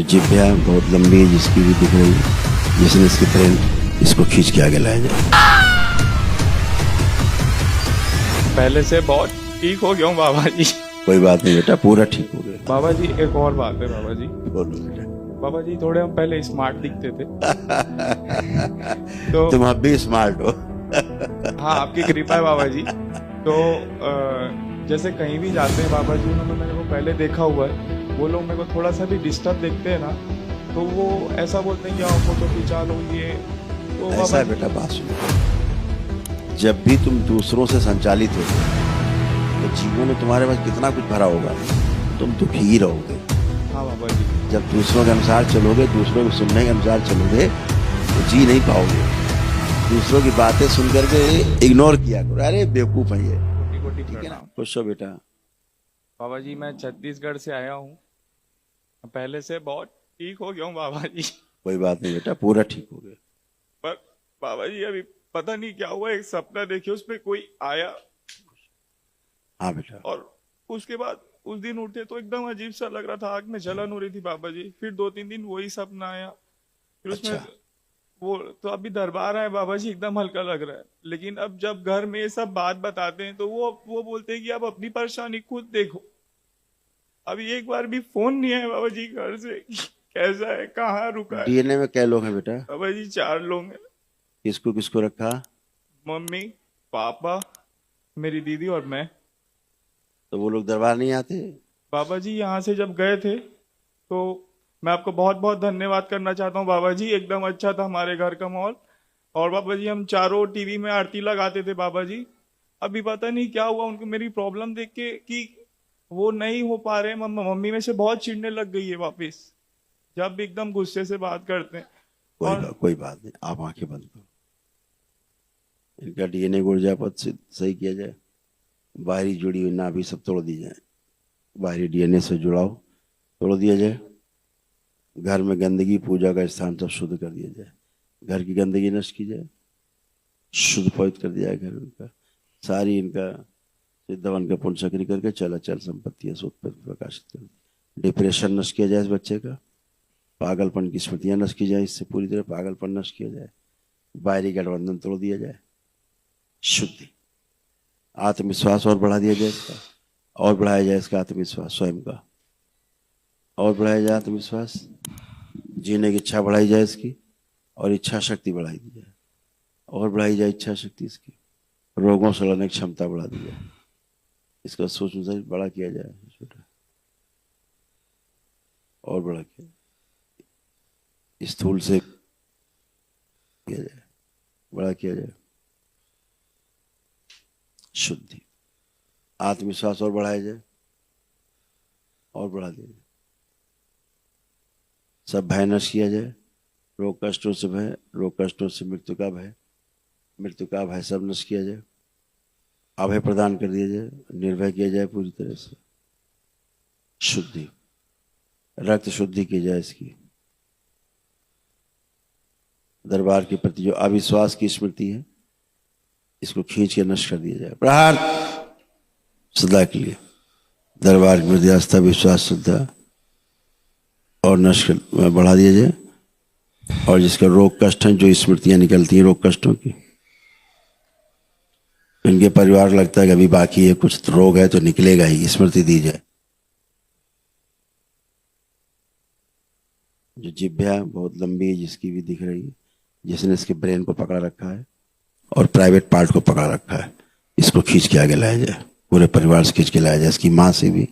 जिभ्या बहुत लंबी है जिसकी भी दिख रही है, जिसने इसकी ब्रेन इसको खींच के आगे लाया जाए। पहले से बहुत ठीक हो गया हूँ बाबा जी। कोई बात नहीं बेटा, पूरा ठीक हो गया। बाबा जी एक और बात है बाबा जी। बोलो बेटा। बाबा जी थोड़े हम पहले स्मार्ट दिखते थे तो तुम अब भी स्मार्ट हो। हाँ आपकी कृपा है बाबा जी। तो जैसे कहीं भी जाते हैं बाबा जी, उन्होंने मेरे को पहले देखा हुआ है, वो लोग मेरे को थोड़ा सा भी डिस्टर्ब देखते हैं ना तो वो ऐसा बोलते हैं कि आओ फोटो खिंचा लो ये तो ऐसा है बेटा, बात सुनो, जब भी तुम दूसरों से संचालित हो तो जीवन में तुम्हारे पास कितना कुछ भरा होगा, तुम दुखी ही रहोगे। हाँ बाबा जी। जब दूसरों के अनुसार चलोगे, दूसरों को सुनने के अनुसार चलोगे तो जी नहीं पाओगे। दूसरों की बातें सुन करके इग्नोर किया करो, अरे बेवकूफ है ये। ठीक है ना, खुश हो बेटा। बाबा जी मैं छत्तीसगढ़ से आया हूँ, पहले से बहुत ठीक हो गया हूँ बाबा जी। कोई बात नहीं बेटा, पूरा ठीक हो गया। पर बाबा जी अभी पता नहीं क्या हुआ, एक सपना देखिए उसमें कोई आया। हाँ बेटा। और उसके बाद उस दिन उठे तो एकदम अजीब सा लग रहा था, आग में जलन हो रही थी बाबा जी। फिर 2-3 दिन वही सपना आया, फिर उसमें अच्छा। वो तो अभी दरबार आए बाबा जी, एकदम हल्का लग रहा है। लेकिन अब जब घर में ये सब बात बताते हैं तो वो बोलते हैं कि आप अपनी परेशानी खुद देखो। अभी एक बार भी फोन नहीं आया बाबा जी घर से, कैसा है, कहाँ रुका है। डीएनए में क्या लोग हैं बेटा? बाबा जी 4 लोग हैं, किसको किसको रखा? मम्मी, पापा, मेरी दीदी और मैं। तो वो लोग दरबार नहीं आते? बाबा जी यहाँ से जब गए थे तो मैं आपको बहुत बहुत धन्यवाद करना चाहता हूँ बाबा जी, एकदम अच्छा था हमारे घर का माहौल। और बाबा जी हम चारों टीवी में आरती लगाते थे बाबा जी। अभी पता नहीं क्या हुआ, उनको मेरी प्रॉब्लम देख के कि वो नहीं हो पा रहे, मम्मी में से बहुत चिढ़ने लग गई है वापिस, जब भी एकदम गुस्से से बात करते हैं। कोई बात नहीं, आप आंखें बंद करो। इनका डीएनए गुर्जापद से सही किया जाए, बाहरी जुड़ी हुई नाभि सब तोड़ दी जाए, बाहरी डीएनए से जुड़ाव तोड़ दिया जाए। घर में गंदगी, पूजा का स्थान सब शुद्ध कर दिया जाए, घर की गंदगी नष्ट की जाए, शुद्ध पवित्र कर दिया जाए घर उनका। सारी इनका सिद्धवन का पुण्य सक्रिय करके चल संपत्ति प्रकाशित कर दी। डिप्रेशन नष्ट किया जाए इस बच्चे का, पागलपन की स्मृतियां नष्ट की जाए, इससे पूरी तरह पागलपन नष्ट किया जाए, बाहरी गठबंधन तोड़ दिया जाए, शुद्धि, आत्मविश्वास और बढ़ा दिया जाए इसका, और बढ़ाया जाए इसका आत्मविश्वास स्वयं का, और बढ़ाया जाए आत्मविश्वास, जीने की इच्छा बढ़ाई जाए इसकी, और इच्छा शक्ति बढ़ाई दी जाए, और बढ़ाई जाए इच्छा शक्ति इसकी, रोगों से लड़ने की क्षमता बढ़ा दी जाए, इसका सोच विचार बड़ा किया जाए, छोटा और बड़ा किया, स्थूल से किया जाए, बड़ा किया जाए, शुद्धि, आत्मविश्वास और बढ़ाया जाए, और बढ़ा दिया जाए, सब भय नष्ट किया जाए, रोग कष्टों से भय, रोग कष्टों से मृत्यु का भय, मृत्यु का भय सब नष्ट किया जाए, अभय प्रदान कर दिया जाए, निर्भय किया जाए पूरी तरह से, शुद्धि, रक्त शुद्धि की जाए इसकी, दरबार के प्रति जो अविश्वास की स्मृति है इसको खींच के नष्ट कर दिया जाए। प्रहार सदा के लिए दरबार की प्रति आस्था, विश्वास, श्रद्धा और नष्ट बढ़ा दिया जाए। और जिसका रोग कष्ट है, जो स्मृतियां निकलती हैं रोग कष्टों की, इनके परिवार लगता है कि अभी बाकी है, कुछ रोग है तो निकलेगा ही, स्मृति दी जाए। जो जिभ्या बहुत लंबी है जिसकी भी दिख रही है, जिसने इसके ब्रेन को पकड़ा रखा है और प्राइवेट पार्ट को पकड़ा रखा है, इसको खींच के आगे लाया जाए, पूरे परिवार से खींच के लाया जाए, इसकी माँ से भी,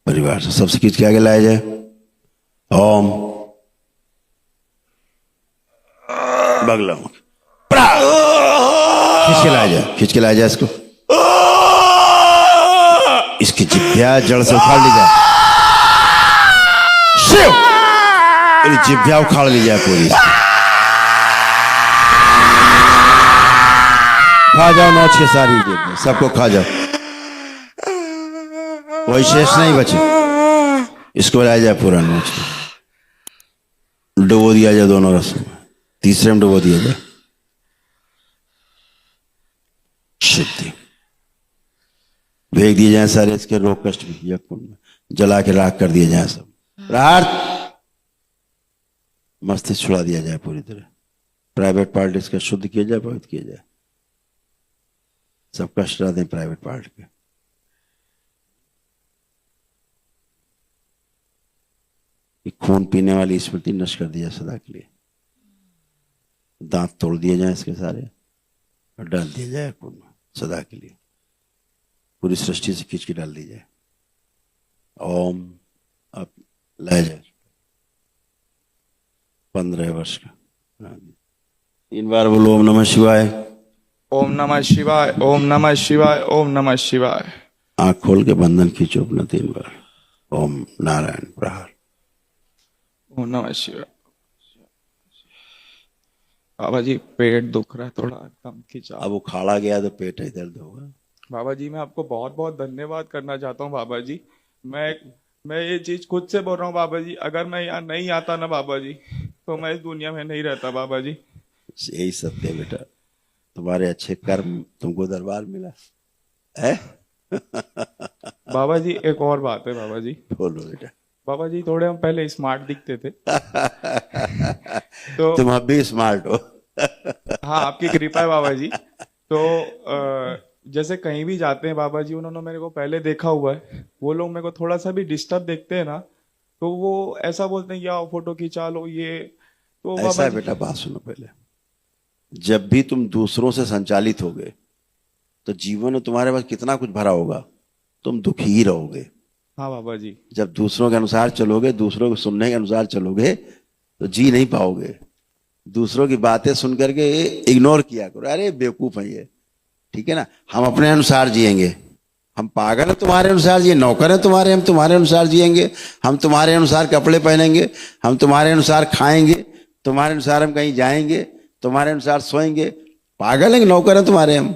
परिवार से, सबसे खींच के आगे लाया जाए। ओम बगला खींच के लाया जाए, खींच के लाया जाए इसको, इसकी जिभ्या जड़ से उखाड़ ली जाए, शिव जिभ्या उखाड़ ली जाए पूरी। खा जाओ नौच के सारी जिभ्या, सबको खा जाओ, कोई शेष नहीं बचे, इसको लाया जाए पूरा नोच के, डुबो दिया जाए दोनों रसों में, तीसरे में डुबो दिया जाए, शुद्धि, भेज दिए जाए सारे इसके रोग कष्ट भी यज्ञ कुंड में, जला के राख कर दिए जाए सब। प्रार्थ मस्तिष्क छुड़ा दिया जाए पूरी तरह, प्राइवेट पार्ट इसका शुद्ध किया जाए, पवित्र किया जाए, सब कष्ट दें प्राइवेट पार्ट के। कि खून पीने वाली स्मृति नष्ट कर दी जाए सदा के लिए, दांत तोड़ दिए जाए इसके सारे और डाल दिया जाए खून में सदा के लिए, पूरी सृष्टि से खींच के डाल दी जाए। ओम अब लाया जाए 15 वर्ष का। 3 बार बोलो ओम नमः शिवाय। ओम नमः शिवाय, ओम नमः शिवाय, ओम नमः शिवाय। आंख खोल के बंधन खींचो अपना 3 बार। ओम नारायण प्रहार। ओम नमः शिवाय। बाबा जी पेट दुख रहा है थोड़ा, एकदम खिंचा। अब उखाड़ा गया तो पेट ही दर्द होगा। बाबा जी मैं आपको बहुत बहुत धन्यवाद करना चाहता हूँ बाबा जी। मैं ये चीज खुद से बोल रहा हूँ बाबा जी, अगर मैं यहाँ नहीं आता ना बाबा जी तो मैं इस दुनिया में नहीं रहता बाबा जी। यही सत्य है बेटा, तुम्हारे अच्छे कर्म तुमको दरबार मिला है। बाबा जी एक और बात है बाबा जी। बोलो बेटा। बाबा जी थोड़े हम पहले स्मार्ट दिखते थे तो तुम अब भी स्मार्ट हो। हाँ आपकी कृपा है बाबा जी। तो जैसे कहीं भी जाते हैं बाबा जी, उन्होंने मेरे को पहले देखा हुआ है, वो लोग मेरे को थोड़ा सा भी डिस्टर्ब देखते हैं ना तो वो ऐसा बोलते हैं कि आओ फोटो खिंचा लो ये। तो ऐसा बाबा है जी बेटा, बात सुनो पहले। जब भी तुम दूसरों से संचालित होगे तो जीवन में तुम्हारे पास कितना कुछ भरा होगा, तुम दुखी ही रहोगे। हाँ बाबा जी। जब दूसरों के अनुसार चलोगे, दूसरों को सुनने के अनुसार चलोगे तो जी नहीं पाओगे। दूसरों की बातें सुन करके इग्नोर किया करो, अरे बेवकूफ है ये, ठीक है ना। हम अपने अनुसार जिएंगे, हम पागल है तुम्हारे अनुसार जिए, नौकर है तुम्हारे, हम तुम्हारे अनुसार जिएंगे, हम तुम्हारे अनुसार कपड़े पहनेंगे, हम तुम्हारे अनुसार खाएंगे, तुम्हारे अनुसार हम कहीं जाएंगे, तुम्हारे अनुसार सोएंगे। पागल है कि नौकर है तुम्हारे हम?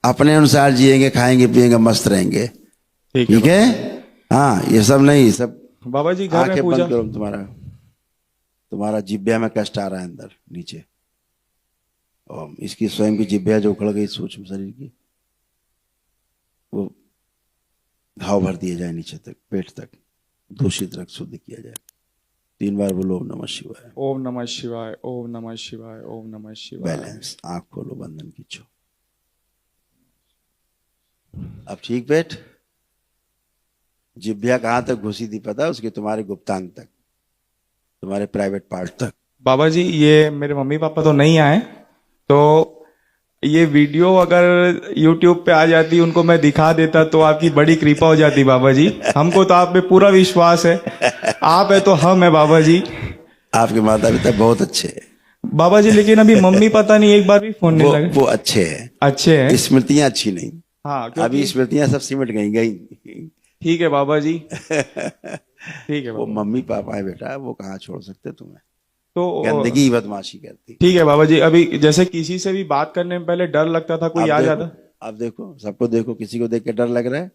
अपने अनुसार जिएंगे, खाएंगे पिएंगे, मस्त रहेंगे, ठीक है। हाँ ये सब नहीं, सब बाबा जी घर में आंखें पूजा। बंद करो। तुम्हारा जिब्या में कष्ट आ रहा है अंदर नीचे, और इसकी स्वयं की जिब्या जो उखड़ गई सूक्ष्म शरीर की, वो घाव भर दिए जाए नीचे तक, पेट तक, दूषित रक्त शुद्ध किया जाए। 3 बार बोलो ओम नमः शिवाय। ओम नमः शिवाय, ओम नमः शिवाय, ओम नमः शिवाय। बैलेंस, आंख खोलो, बंधन खींचो। अब ठीक पेट, जिब्या कहां तक घुसी थी पता है? उसके तुम्हारे गुप्तांग तक, तुम्हारे प्राइवेट पार्ट तक। बाबा जी ये मेरे मम्मी पापा तो नहीं आए, तो ये वीडियो अगर YouTube पे आ जाती, उनको मैं दिखा देता तो आपकी बड़ी कृपा हो जाती बाबा जी। हमको तो आप पे पूरा विश्वास है, आप है तो हम है बाबा जी। आपके माता पिता बहुत अच्छे हैं बाबा जी, लेकिन अभी मम्मी पता नहीं एक बार भी फोन नहीं लगे। वो अच्छे हैं, अच्छे हैं। स्मृतियां अच्छी नहीं। हाँ अभी स्मृतियां सब सिमट गई गई। ठीक है बाबा जी, ठीक है वो बाबा। मम्मी पापा है बेटा, वो कहाँ छोड़ सकते तुम्हें, तो गंदगी बदमाशी करती। ठीक है बाबा जी। अभी जैसे किसी से भी बात करने में पहले डर लगता था, कोई आ जाता। अब देखो, सबको देखो, किसी को देख के डर लग रहा है?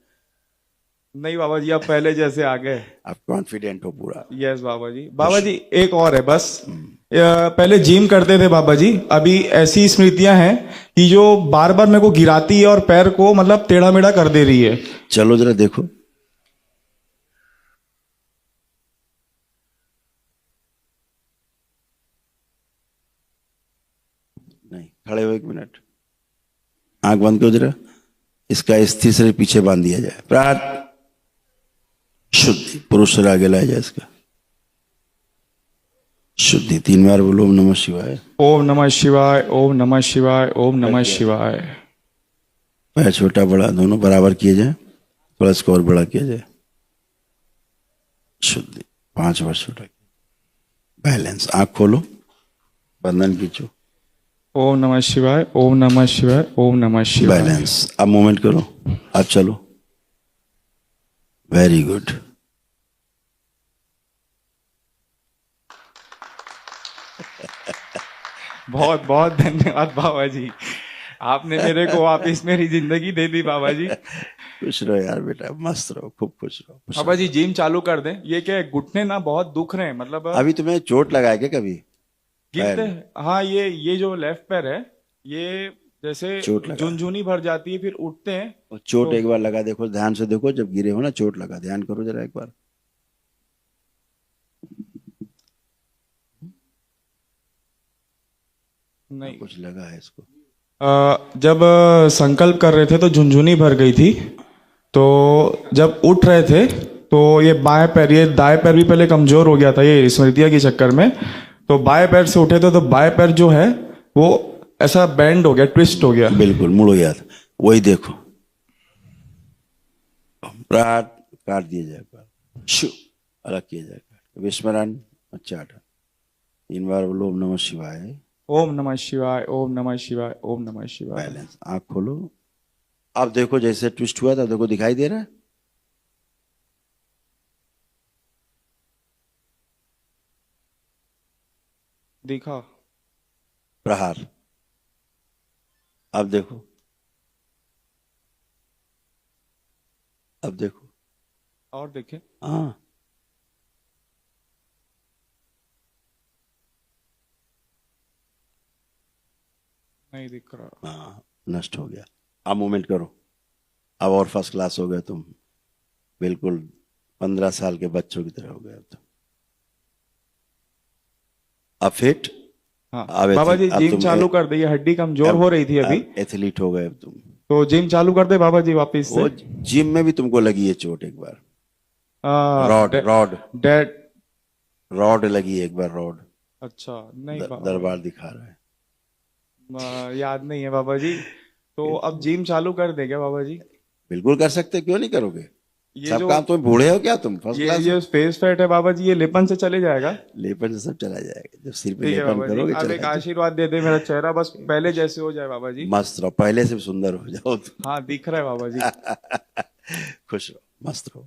नहीं बाबा जी, अब पहले जैसे आ गए। आप कॉन्फिडेंट हो पूरा। यस बाबा जी। बाबा जी एक और है बस, पहले जिम करते थे बाबा जी, अभी ऐसी स्मृतियां हैं कि जो बार बार मेरे को गिराती है और पैर को मतलब टेढ़ा मेढ़ा कर दे रही है। चलो जरा देखो। नहीं, खड़े हो 1 मिनट, आंख बंद करो जरा। इसका स्थिर शरीर पीछे बांध दिया जाए। प्राण शुद्धि, पुरुष शरीर आगे लाया जाए इसका। शुद्धि 3 बार बोलो ओम नमः शिवाय। ओम नमः शिवाय, ओम नमः शिवाय, ओम नमः शिवाय। पैर छोटा बड़ा दोनों बराबर किए जाए, थोड़ा इसको और बड़ा किया जाए। शुद्धि 5 बार छोटा। बैलेंस, आंख खोलो, बंधन खींचो। ओम नमः शिवाय, ओम नमः शिवाय, ओम नमः शिवाय। बैलेंस, अब मूवमेंट करो, अब चलो। Very good. बहुत बहुत धन्यवाद बाबा जी, आपने मेरे को वापिस मेरी जिंदगी दे दी बाबा जी। खुश रहो यार बेटा, मस्त रहो, खूब खुश रहो। बाबा जी जिम चालू कर दें। ये क्या है, घुटने ना बहुत दुख रहे हैं, मतलब अभी तुम्हें चोट लगा है क्या कभी? गिरते हैं। हाँ ये जो लेफ्ट पैर है, ये जैसे झुनझुनी भर जाती है, फिर उठते हैं। और चोट एक बार लगा, देखो ध्यान से देखो, जब गिरे हो ना चोट लगा, ध्यान करो जरा एक बार। नहीं। कुछ लगा है इसको? जब संकल्प कर रहे थे तो झुनझुनी भर गई थी, तो जब उठ रहे थे तो ये बाएं पैर, ये दाएं पैर भी पहले कमजोर हो गया था ये स्मृतियां के चक्कर में, तो बाएं पैर से उठे थे तो बाएं पैर जो है वो ऐसा बैंड हो गया, ट्विस्ट हो गया। बिल्कुल मुड़ गया था, वही देखो। प्राण काट दिया जाएगा, शु अलग किया जाएगा, विस्मरण उच्चाटन 3 बार बोलो ओम नमः शिवाय। ओम नमः शिवाय, ओम नमः शिवाय, ओम नमः शिवाय। बैलेंस। आंख खोलो, अब देखो जैसे ट्विस्ट हुआ था, देखो दिखाई दे रहा है? दिखा। प्रहार। अब देखो, अब देखो। और देखे। हाँ, नहीं दिख रहा। हाँ नष्ट हो गया। अब मूवमेंट करो, अब और फर्स्ट क्लास हो गए तुम, बिल्कुल 15 साल के बच्चों की तरह हो गए अब तुम। अब फिट। हाँ अब बाबा जी, अब जिम तुम चालू कर दी, हड्डी कमजोर हो रही थी अभी, एथलीट हो गए अब तुम। तो जिम चालू कर दे बाबा जी वापिस से। वो जिम में भी तुमको लगी है चोट एक बार, रॉड डे- रॉड डेड। रॉड लगी है एक बार, रॉड। अच्छा नहीं बाबा, दरबार दिखा रहा है। याद नहीं है बाबा जी। तो अब जिम चालू कर दे क्या बाबा जी? बिल्कुल कर सकते, क्यों नहीं करोगे? ये सब जो काम तुम बूढ़े हो क्या तुम? फर्स्ट ये क्लास जो फेस फैट है बाबा जी, ये लेपन से चले जाएगा? लेपन से सब चला जाएगा, जब सिर पे ठीक है लेपन बाबा जी, करोगे अब चला एक जाएगा। आशीर्वाद दे दे, मेरा चेहरा बस पहले जैसे हो जाए बाबा जी। मस्त रहो, पहले से सुंदर हो जाओ तुम। हाँ दिख रहा है बाबा जी। खुश रहो, मस्त रहो।